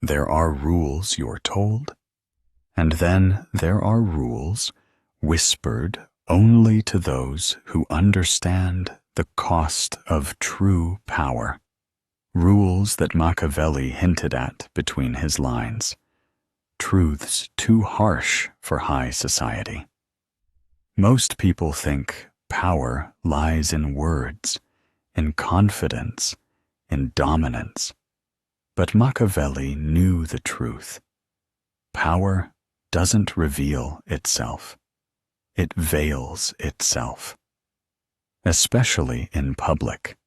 there are rules you're told, and then there are rules whispered only to those who understand the cost of true power. Rules that Machiavelli hinted at between his lines. Truths too harsh for high society. Most people think power lies in words, in confidence, in dominance. But Machiavelli knew the truth. Power doesn't reveal itself. It veils itself. Especially in public.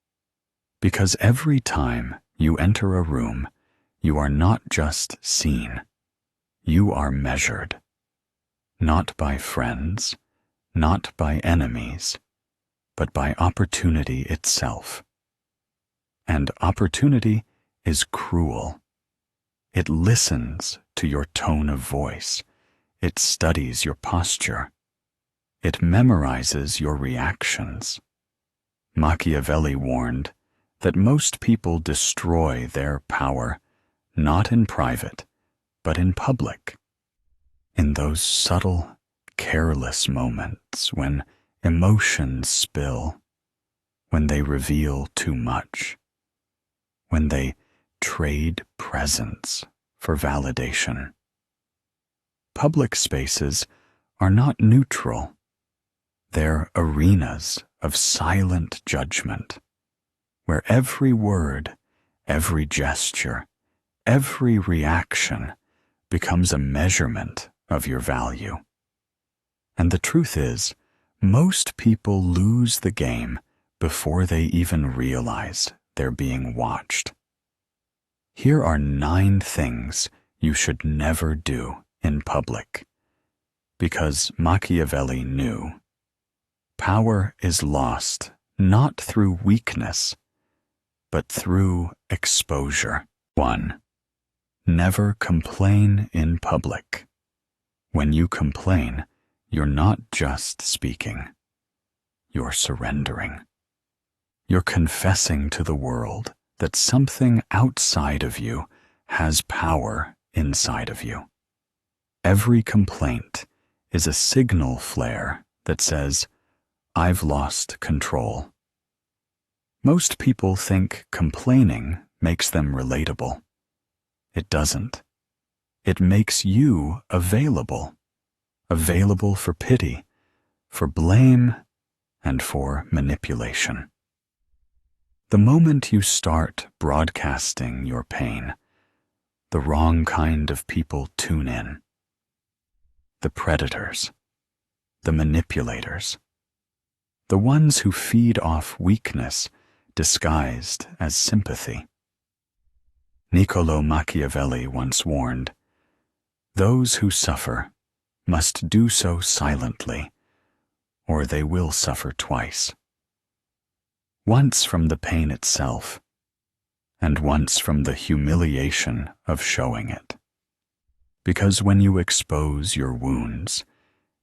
Because every time you enter a room, you are not just seen. You are measured. Not by friends, not by enemies, but by opportunity itself. And opportunity is cruel. It listens to your tone of voice. It studies your posture. It memorizes your reactions. Machiavelli warned that most people destroy their power, not in private, but in public. In those subtle, careless moments when emotions spill, when they reveal too much, when they trade presence for validation. Public spaces are not neutral. They're arenas of silent judgment, where every word, every gesture, every reaction becomes a measurement of your value. And the truth is, most people lose the game before they even realize they're being watched. Here are 9 things you should never do in public, because Machiavelli knew. Power is lost not through weakness, but through exposure. 1. Never complain in public. When you complain, you're not just speaking. You're surrendering. You're confessing to the world that something outside of you has power inside of you. Every complaint is a signal flare that says, I've lost control. Most people think complaining makes them relatable. It doesn't. It makes you available for pity, for blame, and for manipulation. The moment you start broadcasting your pain, the wrong kind of people tune in. The predators, the manipulators, the ones who feed off weakness disguised as sympathy. Niccolo Machiavelli once warned, "Those who suffer must do so silently, or they will suffer twice. Once from the pain itself, and once from the humiliation of showing it. Because when you expose your wounds,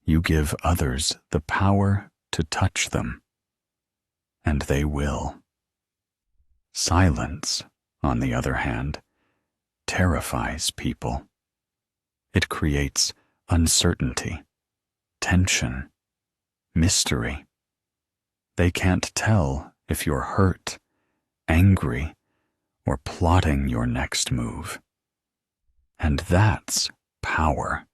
you give others the power to touch them, and they will. Silence, on the other hand, terrifies people. It creates uncertainty, tension, mystery. They can't tell if you're hurt, angry, or plotting your next move. And that's power.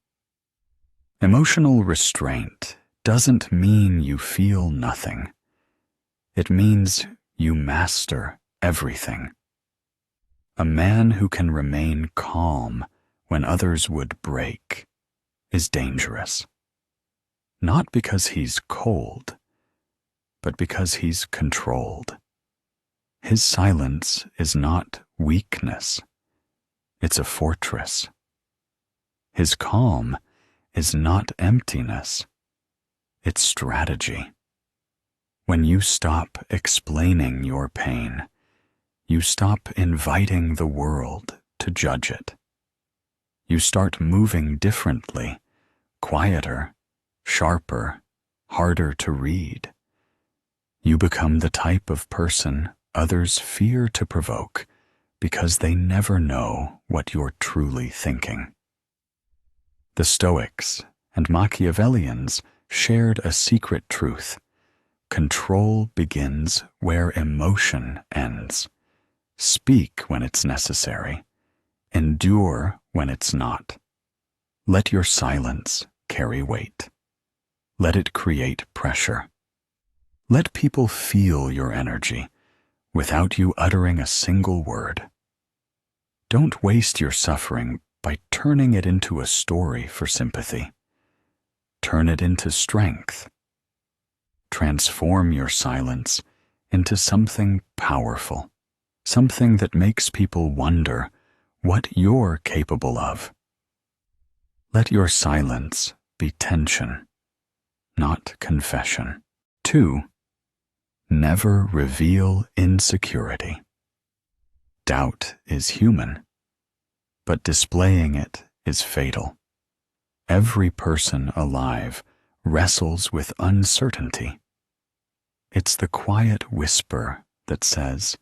Emotional restraint doesn't mean you feel nothing. It means you master everything. A man who can remain calm when others would break is dangerous. Not because he's cold, but because he's controlled. His silence is not weakness. It's a fortress. His calm is not emptiness. It's strategy. When you stop explaining your pain, you stop inviting the world to judge it. You start moving differently, quieter, sharper, harder to read. You become the type of person others fear to provoke because they never know what you're truly thinking. The Stoics and Machiavellians shared a secret truth. Control begins where emotion ends. Speak when it's necessary. Endure when it's not. Let your silence carry weight. Let it create pressure. Let people feel your energy without you uttering a single word. Don't waste your suffering by turning it into a story for sympathy. Turn it into strength. Transform your silence into something powerful, something that makes people wonder what you're capable of. Let your silence be tension, not confession. 2. Never reveal insecurity. Doubt is human, but displaying it is fatal. Every person alive wrestles with uncertainty. It's the quiet whisper that says,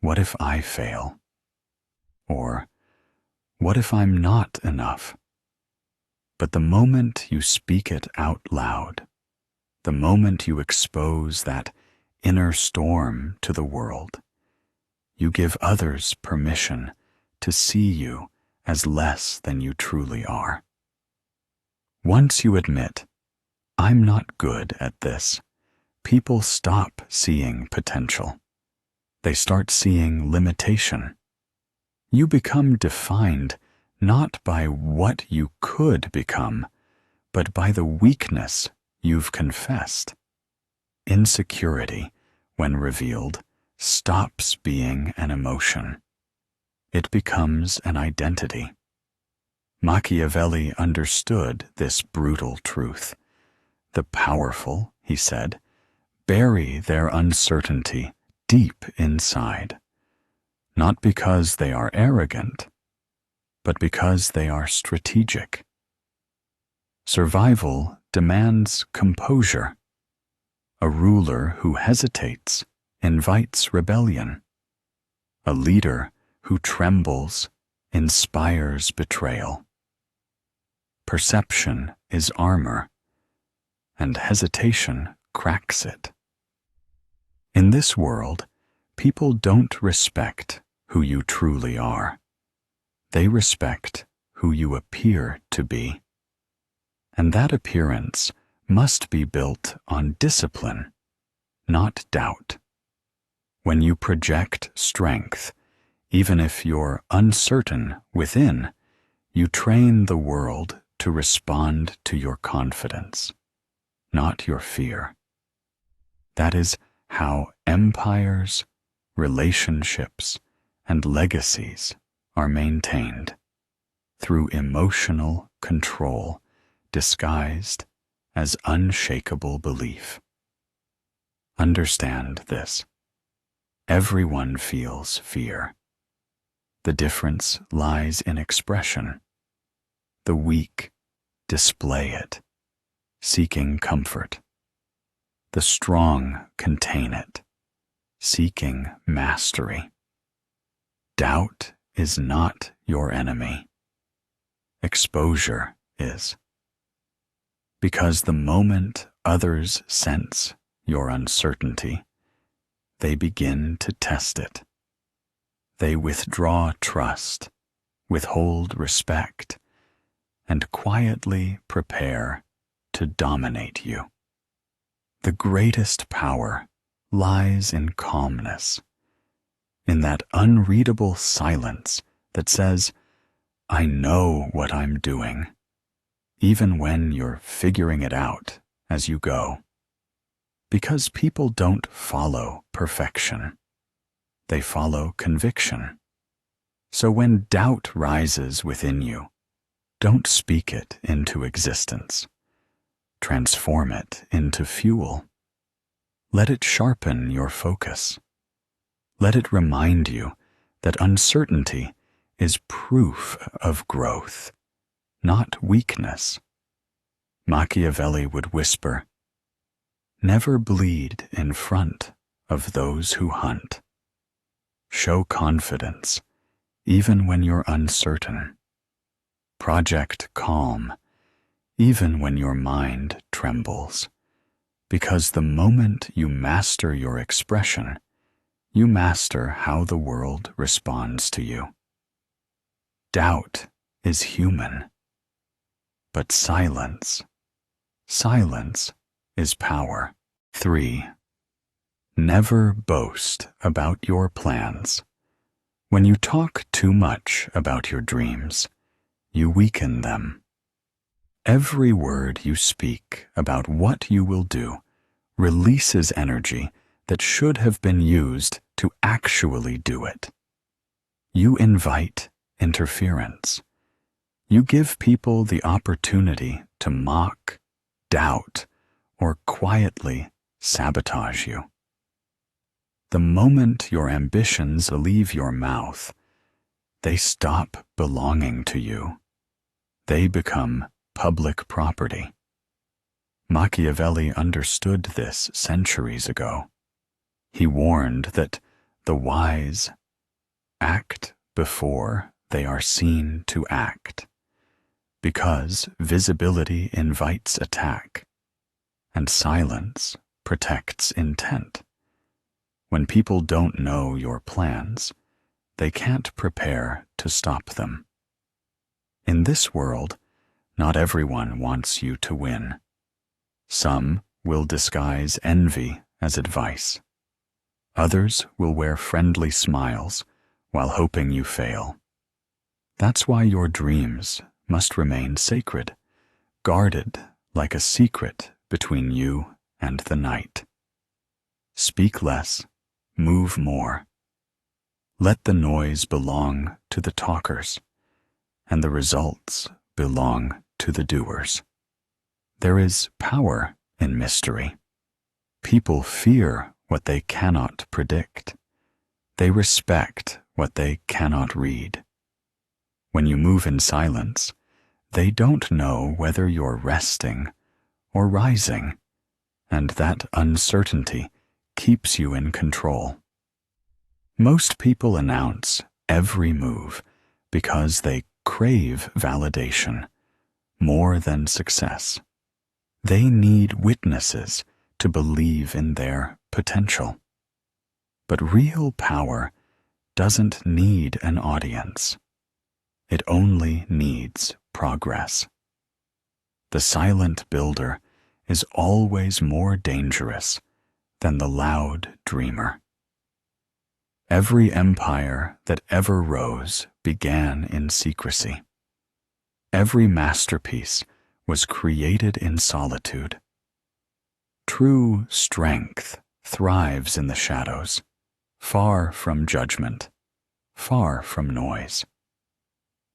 "What if I fail?" Or, "What if I'm not enough?" But the moment you speak it out loud, the moment you expose that inner storm to the world, you give others permission to see you as less than you truly are. Once you admit, "I'm not good at this," people stop seeing potential. They start seeing limitation. You become defined not by what you could become, but by the weakness you've confessed. Insecurity, when revealed, stops being an emotion. It becomes an identity. Machiavelli understood this brutal truth. The powerful, he said, bury their uncertainty deep inside, not because they are arrogant, but because they are strategic. Survival demands composure. A ruler who hesitates invites rebellion. A leader who trembles inspires betrayal. Perception is armor, and hesitation cracks it. In this world, people don't respect who you truly are. They respect who you appear to be. And that appearance must be built on discipline, not doubt. When you project strength, even if you're uncertain within, you train the world to respond to your confidence, not your fear. That is how empires, relationships, and legacies are maintained, through emotional control disguised as unshakable belief. Understand this. Everyone feels fear. The difference lies in expression. The weak display it, seeking comfort. The strong contain it, seeking mastery. Doubt is not your enemy. Exposure is. Because the moment others sense your uncertainty, they begin to test it. They withdraw trust, withhold respect, and quietly prepare to dominate you. The greatest power lies in calmness, in that unreadable silence that says, "I know what I'm doing," even when you're figuring it out as you go. Because people don't follow perfection. They follow conviction. So when doubt rises within you, don't speak it into existence. Transform it into fuel. Let it sharpen your focus. Let it remind you that uncertainty is proof of growth, not weakness. Machiavelli would whisper, "Never bleed in front of those who hunt. show confidence, even when you're uncertain. Project calm, even when your mind trembles, because the moment you master your expression, you master how the world responds to you. Doubt is human, but silence is power. 3. Never boast about your plans. When you talk too much about your dreams, you weaken them. Every word you speak about what you will do releases energy that should have been used to actually do it. You invite interference. You give people the opportunity to mock, doubt, or quietly sabotage you. The moment your ambitions leave your mouth, they stop belonging to you. They become public property. Machiavelli understood this centuries ago. He warned that the wise act before they are seen to act, because visibility invites attack, and silence protects intent. When people don't know your plans, they can't prepare to stop them. In this world, not everyone wants you to win. Some will disguise envy as advice. Others will wear friendly smiles while hoping you fail. That's why your dreams must remain sacred, guarded like a secret between you and the night. Speak less, move more. Let the noise belong to the talkers, and the results belong to the doers. There is power in mystery. People fear what they cannot predict. They respect what they cannot read. When you move in silence, they don't know whether you're resting or rising, and that uncertainty keeps you in control. Most people announce every move because they crave validation more than success. They need witnesses to believe in their potential. But real power doesn't need an audience. It only needs progress. The silent builder is always more dangerous than the loud dreamer. Every empire that ever rose began in secrecy. Every masterpiece was created in solitude. True strength thrives in the shadows, far from judgment, far from noise.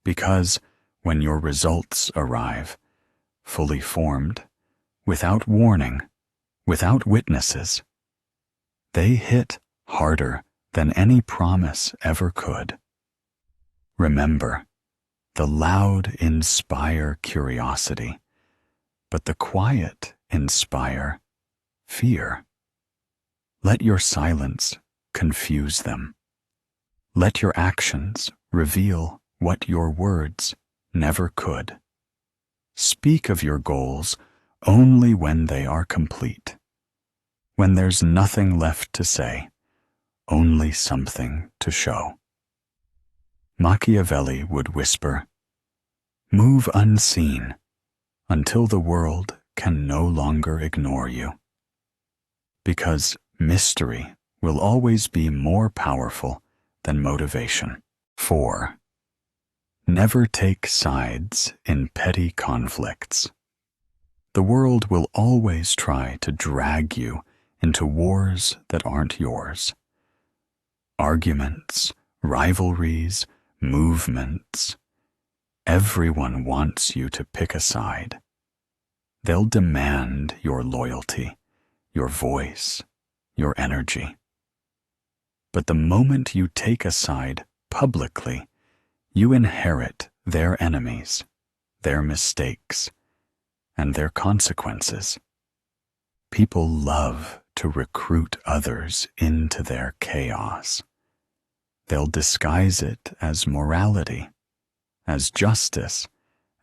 Because when your results arrive, fully formed, without warning, without witnesses, they hit harder than any promise ever could. Remember, the loud inspire curiosity, but the quiet inspire fear. Let your silence confuse them. Let your actions reveal what your words never could. Speak of your goals only when they are complete. When there's nothing left to say, only something to show. Machiavelli would whisper, "Move unseen until the world can no longer ignore you." Because mystery will always be more powerful than motivation. 4. Never take sides in petty conflicts. The world will always try to drag you into wars that aren't yours. Arguments, rivalries, movements. Everyone wants you to pick a side. They'll demand your loyalty, your voice, your energy. But the moment you take a side publicly, you inherit their enemies, their mistakes, and their consequences. People love to recruit others into their chaos. They'll disguise it as morality, as justice,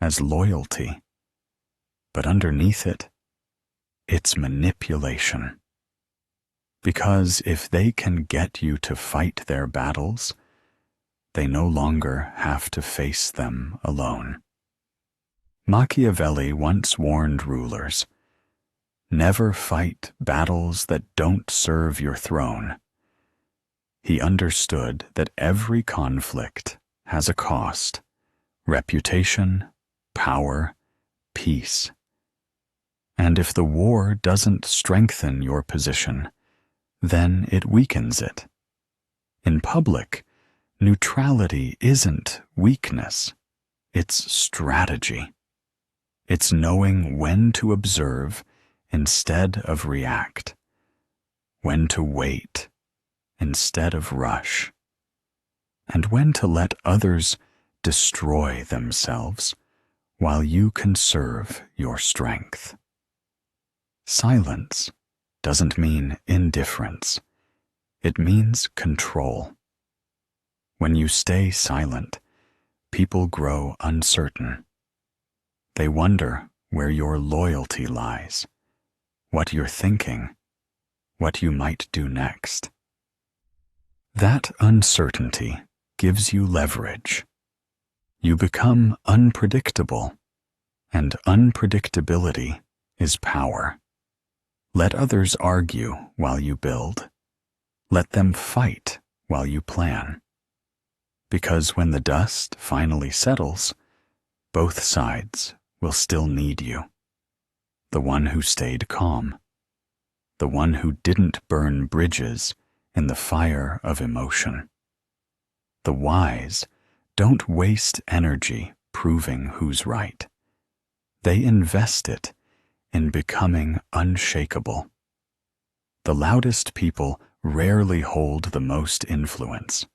as loyalty. But underneath it, it's manipulation. Because if they can get you to fight their battles, they no longer have to face them alone. Machiavelli once warned rulers, "Never fight battles that don't serve your throne." He understood that every conflict has a cost: reputation, power, peace. And if the war doesn't strengthen your position, then it weakens it. In public, neutrality isn't weakness, it's strategy. It's knowing when to observe instead of react, when to wait instead of rush, and when to let others destroy themselves while you conserve your strength. Silence doesn't mean indifference. It means control. When you stay silent, people grow uncertain. They wonder where your loyalty lies, what you're thinking, what you might do next. That uncertainty gives you leverage. You become unpredictable, and unpredictability is power. Let others argue while you build. Let them fight while you plan. Because when the dust finally settles, both sides will still need you. The one who stayed calm, the one who didn't burn bridges in the fire of emotion. The wise don't waste energy proving who's right. They invest it in becoming unshakable. The loudest people rarely hold the most influence.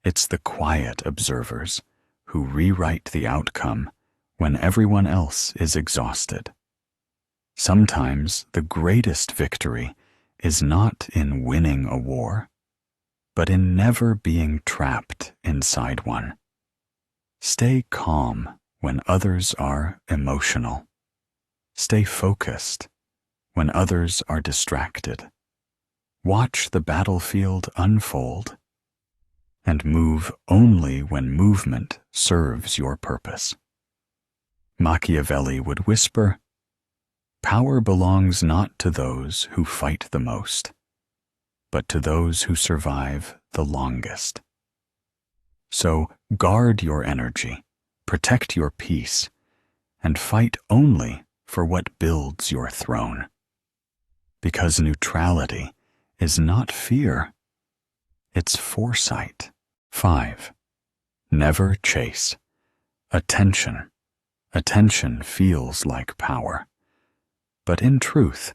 It's the quiet observers who rewrite the outcome when everyone else is exhausted. Sometimes the greatest victory is not in winning a war, but in never being trapped inside one. Stay calm when others are emotional. Stay focused when others are distracted. Watch the battlefield unfold, and move only when movement serves your purpose. Machiavelli would whisper, "Power belongs not to those who fight the most, but to those who survive the longest." So guard your energy, protect your peace, and fight only for what builds your throne. Because neutrality is not fear, it's foresight. 5. Never chase. Attention. Attention feels like power. But in truth,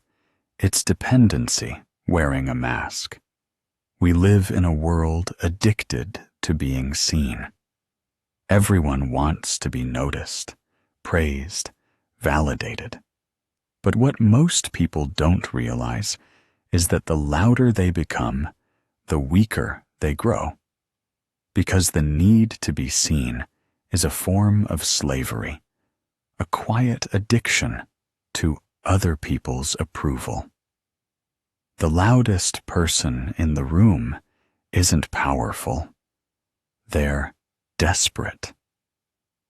it's dependency wearing a mask. We live in a world addicted to being seen. Everyone wants to be noticed, praised, validated. But what most people don't realize is that the louder they become, the weaker they grow. Because the need to be seen is a form of slavery, a quiet addiction to other people's approval. The loudest person in the room isn't powerful. They're desperate.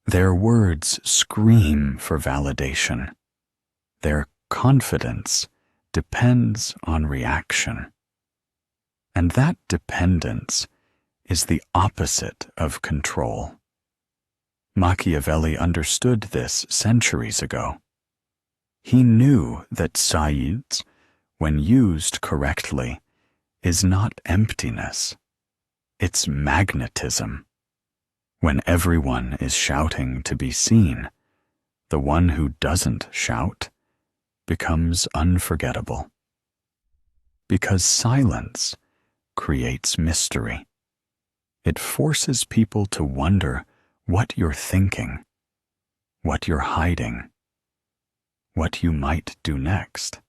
Their words scream for validation. Their confidence depends on reaction. And that dependence is the opposite of control. Machiavelli understood this centuries ago. He knew that silence, when used correctly, is not emptiness. It's magnetism. When everyone is shouting to be seen, the one who doesn't shout becomes unforgettable. Because silence creates mystery. It forces people to wonder what you're thinking, what you're hiding, what you might do next.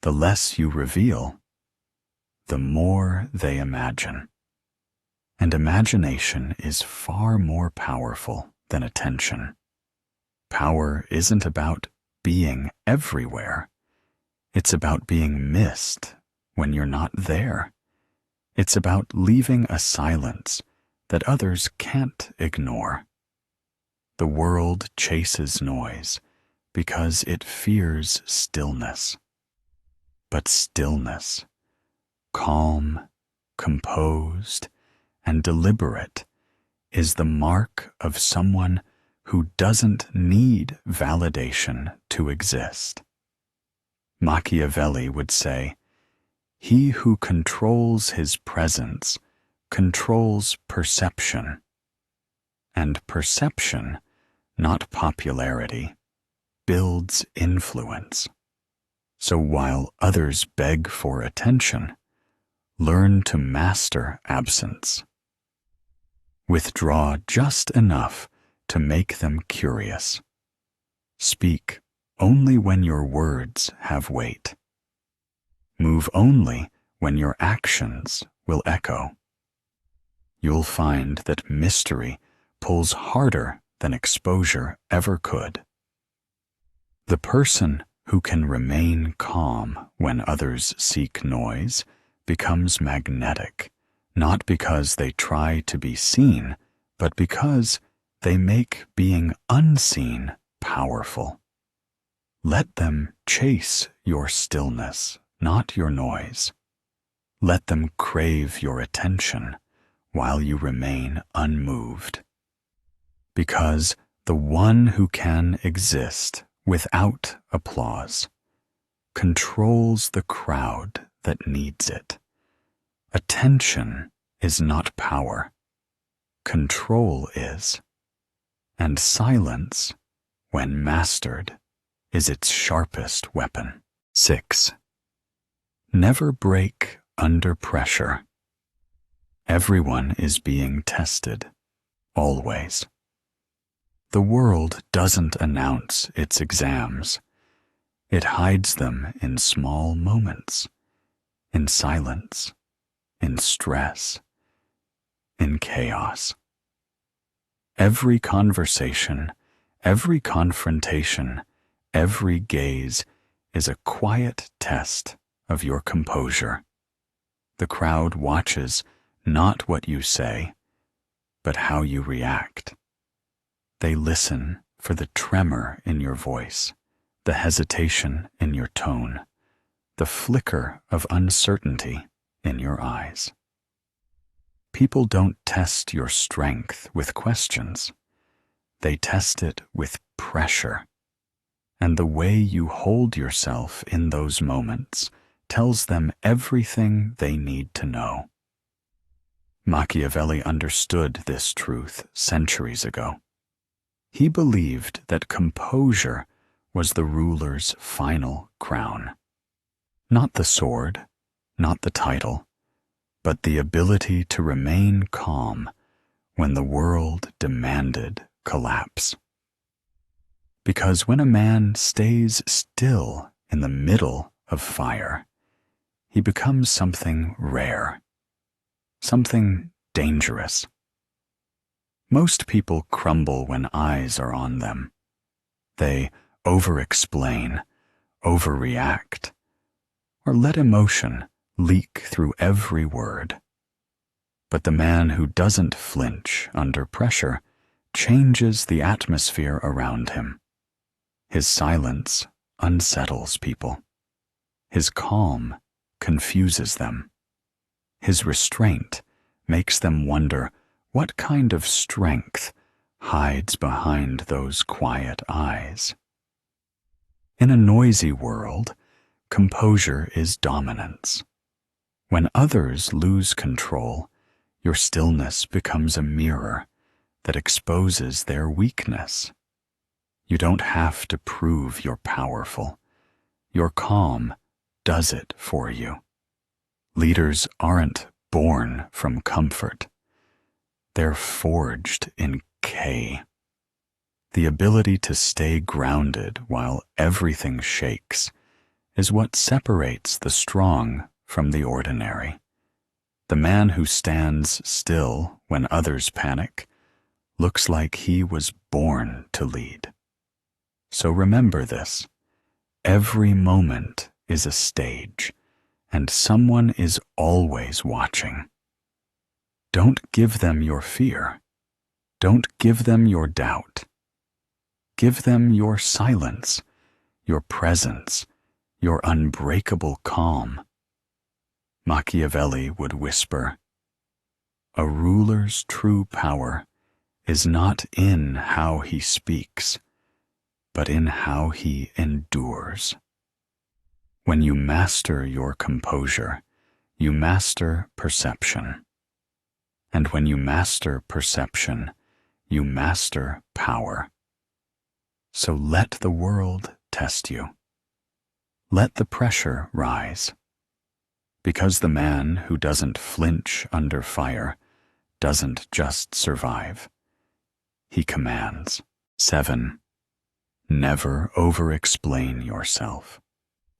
The less you reveal, the more they imagine. And imagination is far more powerful than attention. Power isn't about being everywhere. It's about being missed when you're not there. It's about leaving a silence that others can't ignore. The world chases noise because it fears stillness. But stillness, calm, composed, and deliberate, is the mark of someone who doesn't need validation to exist. Machiavelli would say, "He who controls his presence controls perception." And perception, not popularity, builds influence. So while others beg for attention, learn to master absence. Withdraw just enough to make them curious. Speak only when your words have weight. Move only when your actions will echo. You'll find that mystery pulls harder than exposure ever could. The person who can remain calm when others seek noise becomes magnetic, not because they try to be seen, but because they make being unseen powerful. Let them chase your stillness, not your noise. Let them crave your attention while you remain unmoved. Because the one who can exist without applause controls the crowd that needs it. Attention is not power. Control is. And silence, when mastered, is its sharpest weapon. 6. Never break under pressure. Everyone is being tested, always. The world doesn't announce its exams. It hides them in small moments, in silence, in stress, in chaos. Every conversation, every confrontation, every gaze is a quiet test of your composure. The crowd watches not what you say, but how you react. They listen for the tremor in your voice, the hesitation in your tone, the flicker of uncertainty in your eyes. People don't test your strength with questions. They test it with pressure. And the way you hold yourself in those moments tells them everything they need to know. Machiavelli understood this truth centuries ago. He believed that composure was the ruler's final crown. Not the sword, not the title, but the ability to remain calm when the world demanded collapse. Because when a man stays still in the middle of fire, he becomes something rare, something dangerous. Most people crumble when eyes are on them. They overexplain, overreact, or let emotion leak through every word. But the man who doesn't flinch under pressure changes the atmosphere around him. His silence unsettles people. His calm confuses them. His restraint makes them wonder what kind of strength hides behind those quiet eyes. In a noisy world, composure is dominance. When others lose control, your stillness becomes a mirror that exposes their weakness. You don't have to prove you're powerful. Your calm does it for you. Leaders aren't born from comfort. They're forged in K. The ability to stay grounded while everything shakes is what separates the strong from the ordinary. The man who stands still when others panic looks like he was born to lead. So remember this. Every moment is a stage, and someone is always watching. Don't give them your fear. Don't give them your doubt. Give them your silence, your presence, your unbreakable calm. Machiavelli would whisper, "A ruler's true power is not in how he speaks, but in how he endures." When you master your composure, you master perception. And when you master perception, you master power. So let the world test you. Let the pressure rise. Because the man who doesn't flinch under fire doesn't just survive. He commands. 7. Never overexplain yourself.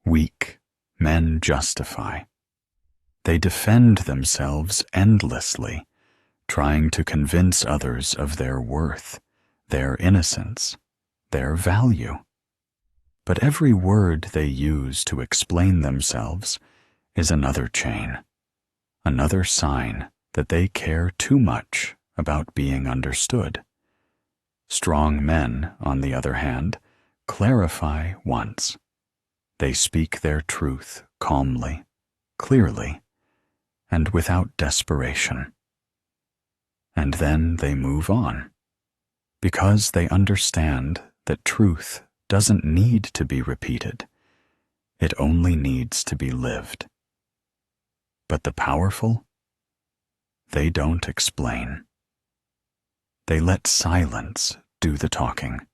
Weak men justify. They defend themselves endlessly, trying to convince others of their worth, their innocence, their value. But every word they use to explain themselves is another chain, another sign that they care too much about being understood. Strong men, on the other hand, clarify once. They speak their truth calmly, clearly, and without desperation. And then they move on, because they understand that truth doesn't need to be repeated. It only needs to be lived. But the powerful, they don't explain. They let silence do the talking.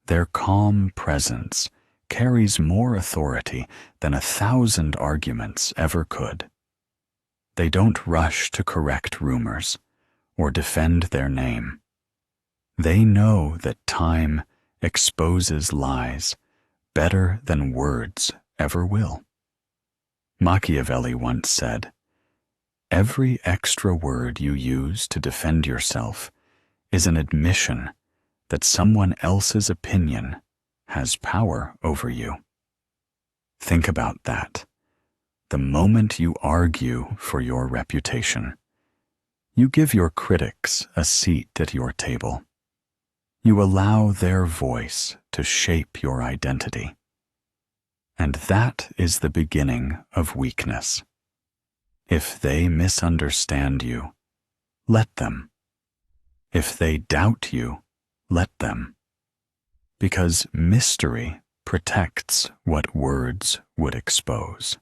Their calm presence carries more authority than 1,000 arguments ever could. They don't rush to correct rumors or defend their name. They know that time exposes lies better than words ever will. Machiavelli once said, "Every extra word you use to defend yourself is an admission that someone else's opinion has power over you." Think about that. The moment you argue for your reputation, you give your critics a seat at your table. You allow their voice to shape your identity. And that is the beginning of weakness. If they misunderstand you, let them. If they doubt you, let them. Because mystery protects what words would expose.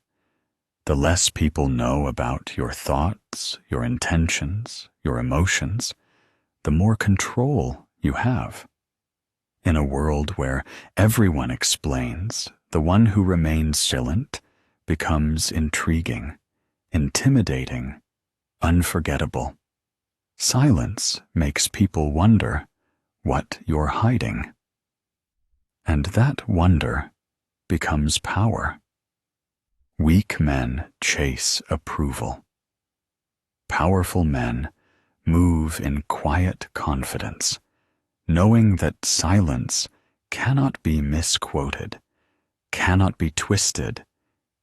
The less people know about your thoughts, your intentions, your emotions, the more control you have. In a world where everyone explains, the one who remains silent becomes intriguing, intimidating, unforgettable. Silence makes people wonder what you're hiding. And that wonder becomes power. Weak men chase approval. Powerful men move in quiet confidence, knowing that silence cannot be misquoted, cannot be twisted,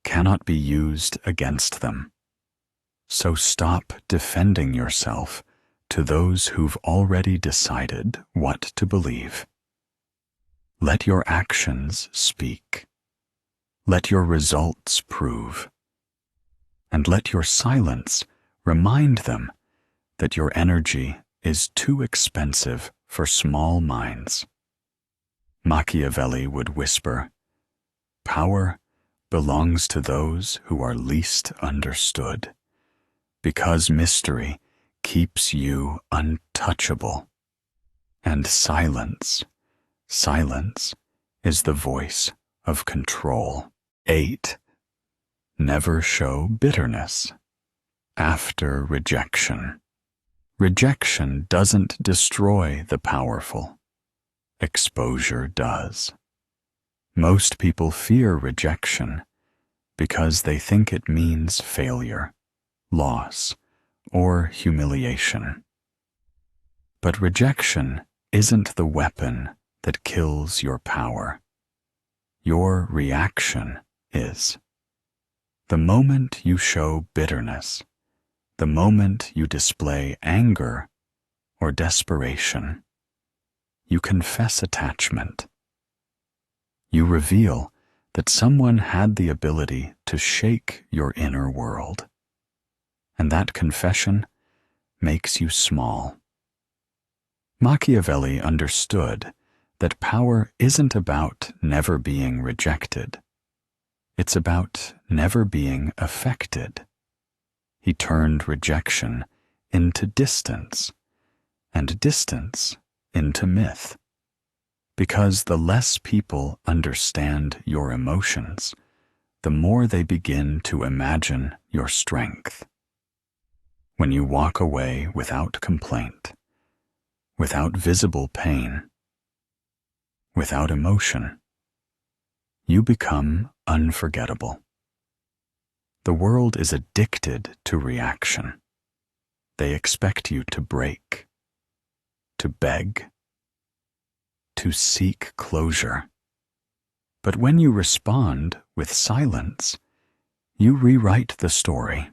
cannot be used against them. So stop defending yourself to those who've already decided what to believe. Let your actions speak. Let your results prove. And let your silence remind them that your energy is too expensive for small minds. Machiavelli would whisper, "Power belongs to those who are least understood, because mystery keeps you untouchable. And silence is the voice of control." 8. Never show bitterness. After rejection. Rejection doesn't destroy the powerful. Exposure does. Most people fear rejection because they think it means failure, loss, or humiliation. But rejection isn't the weapon that kills your power. Your reaction is. The moment you show bitterness, the moment you display anger or desperation, you confess attachment. You reveal that someone had the ability to shake your inner world, and that confession makes you small. Machiavelli understood that power isn't about never being rejected. It's about never being affected. He turned rejection into distance, and distance into myth. Because the less people understand your emotions, the more they begin to imagine your strength. When you walk away without complaint, without visible pain, without emotion, you become unforgettable. The world is addicted to reaction. They expect you to break, to beg, to seek closure. But when you respond with silence, you rewrite the story.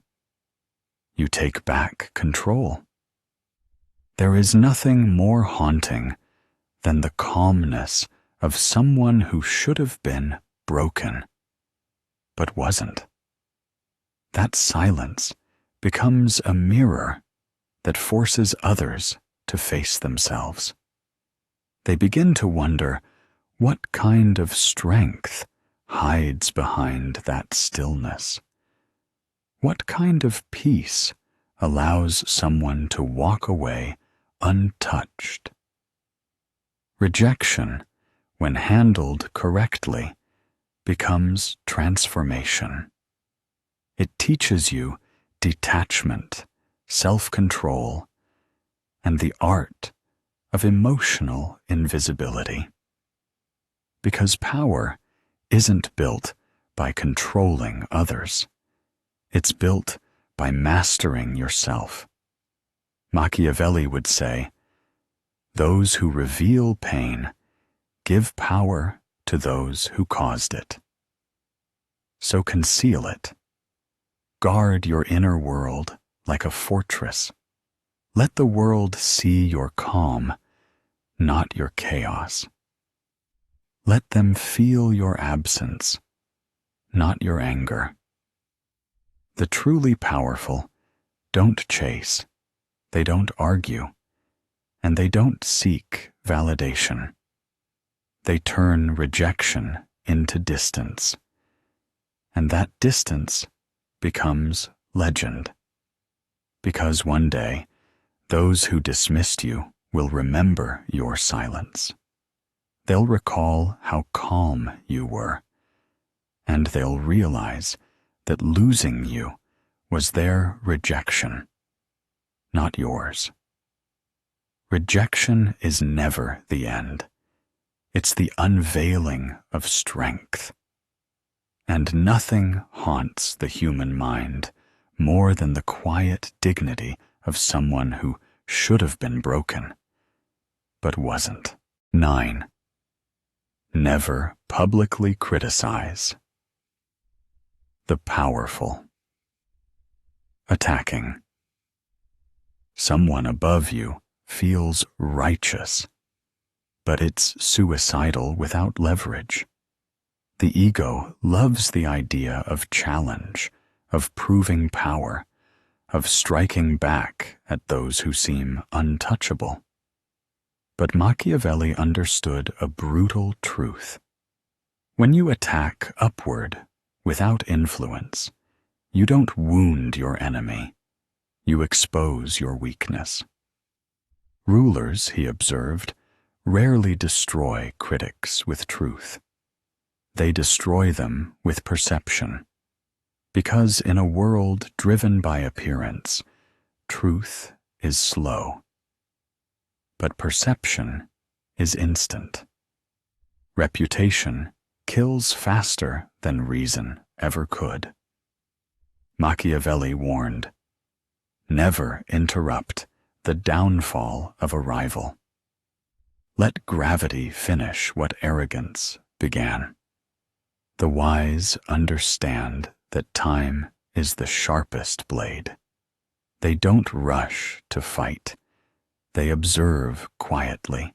You take back control. There is nothing more haunting than the calmness of someone who should have been broken, but wasn't. That silence becomes a mirror that forces others to face themselves. They begin to wonder what kind of strength hides behind that stillness. What kind of peace allows someone to walk away untouched? Rejection, when handled correctly, becomes transformation. It teaches you detachment, self-control, and the art of emotional invisibility. Because power isn't built by controlling others. It's built by mastering yourself. Machiavelli would say, "Those who reveal pain give power to those who caused it." So conceal it. Guard your inner world like a fortress. Let the world see your calm, not your chaos. Let them feel your absence, not your anger. The truly powerful don't chase, they don't argue, and they don't seek validation. They turn rejection into distance, and that distance becomes legend. Because one day, those who dismissed you will remember your silence. They'll recall how calm you were, and they'll realize that losing you was their rejection, not yours. Rejection is never the end. It's the unveiling of strength. And nothing haunts the human mind more than the quiet dignity of someone who should have been broken, but wasn't. 9. Never publicly criticize. The powerful. Attacking. Someone above you feels righteous, but it's suicidal without leverage. The ego loves the idea of challenge, of proving power, of striking back at those who seem untouchable. But Machiavelli understood a brutal truth. When you attack upward, without influence, you don't wound your enemy, you expose your weakness. Rulers, he observed, rarely destroy critics with truth. They destroy them with perception, because in a world driven by appearance, truth is slow. But perception is instant. Reputation kills faster than reason ever could. Machiavelli warned, Never interrupt the downfall of a rival. Let gravity finish what arrogance began. The wise understand that time is the sharpest blade. They don't rush to fight. They observe quietly,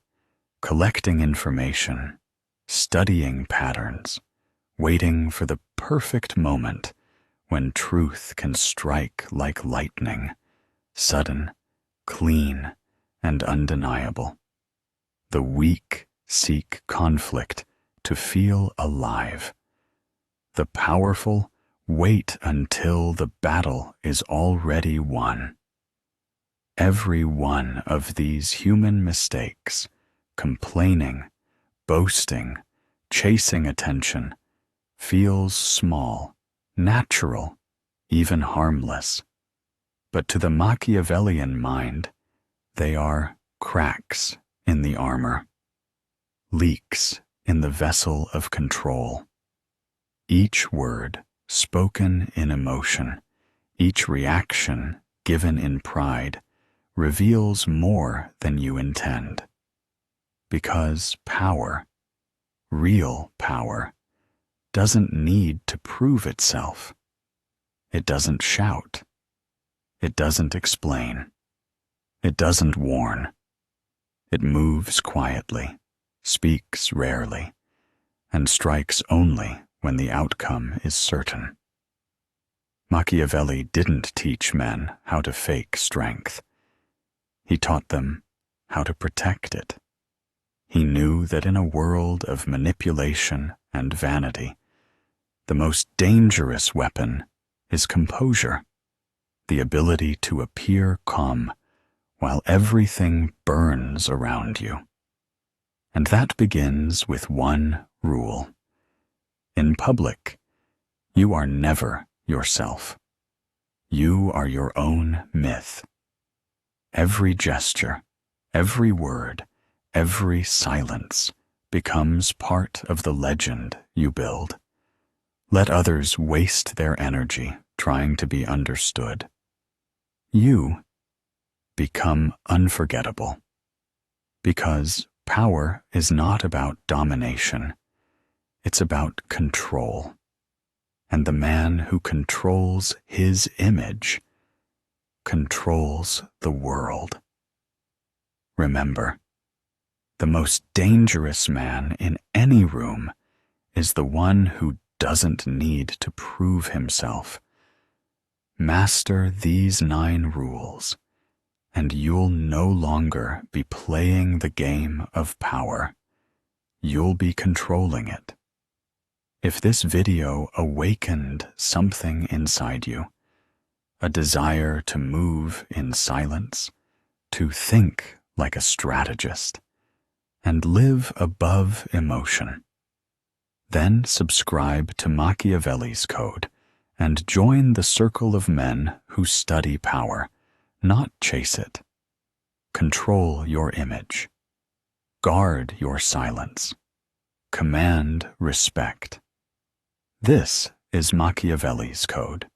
collecting information, studying patterns, waiting for the perfect moment when truth can strike like lightning, sudden, clean, and undeniable. The weak seek conflict to feel alive. The powerful wait until the battle is already won. Every one of these human mistakes, complaining, boasting, chasing attention, feels small, natural, even harmless. But to the Machiavellian mind, they are cracks in the armor, leaks in the vessel of control. Each word spoken in emotion, each reaction given in pride, reveals more than you intend. Because power, real power, doesn't need to prove itself. It doesn't shout. It doesn't explain. It doesn't warn. It moves quietly, speaks rarely, and strikes only when the outcome is certain. Machiavelli didn't teach men how to fake strength. He taught them how to protect it. He knew that in a world of manipulation and vanity, the most dangerous weapon is composure, the ability to appear calm while everything burns around you. And that begins with one rule. In public, you are never yourself. You are your own myth. Every gesture, every word, every silence becomes part of the legend you build. Let others waste their energy trying to be understood. You become unforgettable. Because power is not about domination. It's about control. And the man who controls his image controls the world. Remember, the most dangerous man in any room is the one who doesn't need to prove himself. Master these 9 rules, and you'll no longer be playing the game of power. You'll be controlling it. If this video awakened something inside you, a desire to move in silence, to think like a strategist, and live above emotion, then subscribe to Machiavelli's Code and join the circle of men who study power, not chase it. Control your image. Guard your silence. Command respect. This is Machiavelli's Code.